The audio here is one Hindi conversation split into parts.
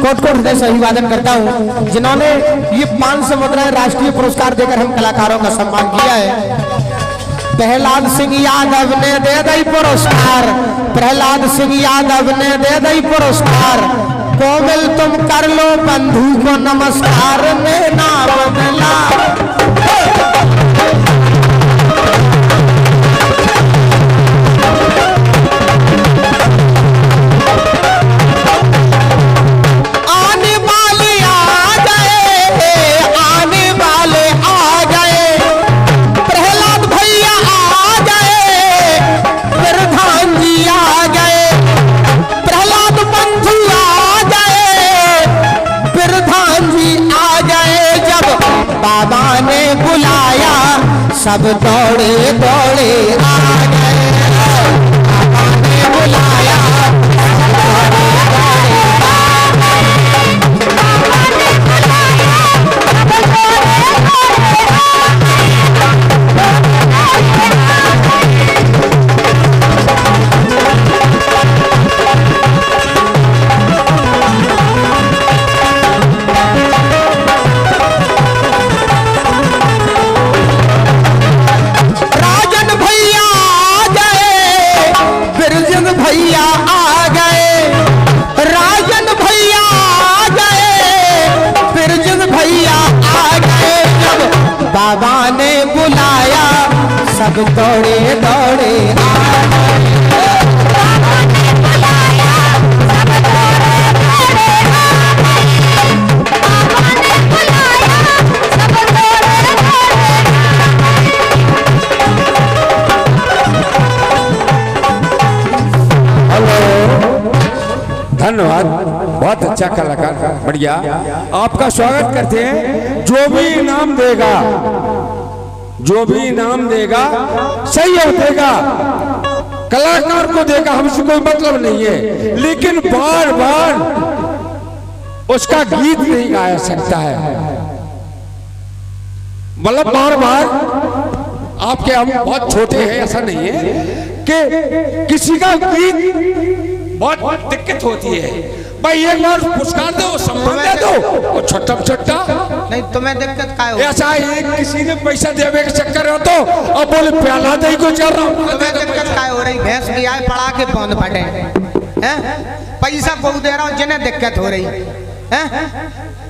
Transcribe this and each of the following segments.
कोट कोट हृदय से अभिवादन करता हूँ जिन्होंने ये 500 मुद्राएं राष्ट्रीय पुरस्कार देकर हम कलाकारों का सम्मान किया है। प्रहलाद सिंह यादव ने दे दी पुरस्कार, प्रहलाद सिंह यादव ने दे दी पुरस्कार। कोमल तुम कर लो बंधु को नमस्कार में ना बदला। बाबा ने बुलाया सब दौड़े दौड़े आ गए। बाबा ने बुलाया सब दौड़े दौड़े आ गए। बाबा ने बुलाया सब दौड़े दौड़े बाबा ने बुलाया सब दौड़े दौड़े आ गए। बाबा ने बुलाया सब दौड़े दौड़े आ गए। बाबा ने बुलाया सब दौड़े दौड़े आ गए। हेलो, धन्यवाद, बहुत अच्छा कलाकार, बढ़िया। आपका स्वागत करते हैं। जो भी इनाम देगा, जो भी इनाम देगा सही हो देगा, कलाकार को देगा, हमसे कोई मतलब नहीं है, लेकिन बार बार उसका गीत नहीं गाया सकता है। मतलब बार बार आपके हम बहुत छोटे हैं, ऐसा नहीं है कि किसी का गीत बहुत दिक्कत होती है। भाई एक बार पुरस्कार दो, सम्मान दे दो, और छोटा छोटा नहीं तुम्हें दिक्कत क्या हो? ऐसा एक किसी ने पैसा देवे के चक्कर हो तो अब बोले प्याला दे को चल रहा हूं। तुम्हें दिक्कत क्या हो रही? भैंस भी आए पड़ा के पौंद फटे हैं, पैसा को दे रहा हूं, जिन्हें दिक्कत हो रही है।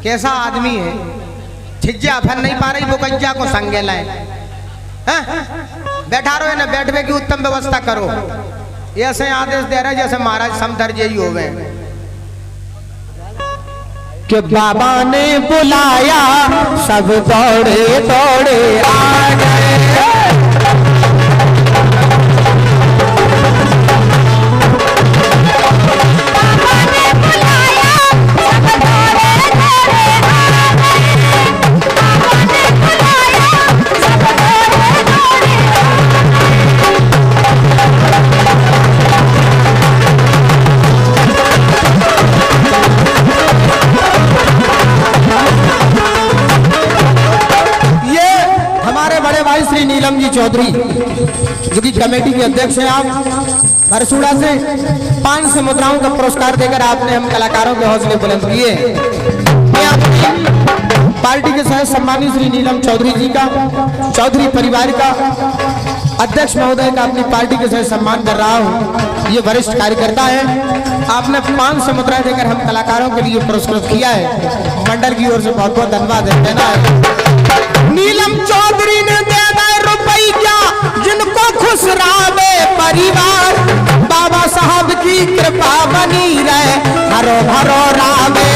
कैसा आदमी है, छिज्जा फन नहीं पा रही, वो कज्जा को संगे लाए। बैठा रहो ना, बैठवे की उत्तम व्यवस्था करो। ऐसे आदेश दे रहे जैसे महाराज समदर्ज ही हो गए कि बाबा ने बुलाया सब दौड़े दौड़े आ गए। श्री नीलम जी चौधरी जो कि कमेटी के अध्यक्ष हैं, आप भरसूड़ा से 500 मुद्राओं का पुरस्कार देकर आपने हम कलाकारों के हौसले बुलंद किए। पार्टी के सह सम्मानित श्री नीलम चौधरी जी का, चौधरी परिवार का अध्यक्ष महोदय का अपनी पार्टी के सह सम्मान कर रहा हूँ। ये वरिष्ठ कार्यकर्ता है, आपने 500 मुद्राएं देकर हम कलाकारों के लिए पुरस्कृत किया है। मंडल की ओर से बहुत बहुत धन्यवाद है। नीलम चौधरी ने दे रुपया जिनको खुश रावे परिवार, बाबा साहब की कृपा बनी रहे, हरो भरो रावे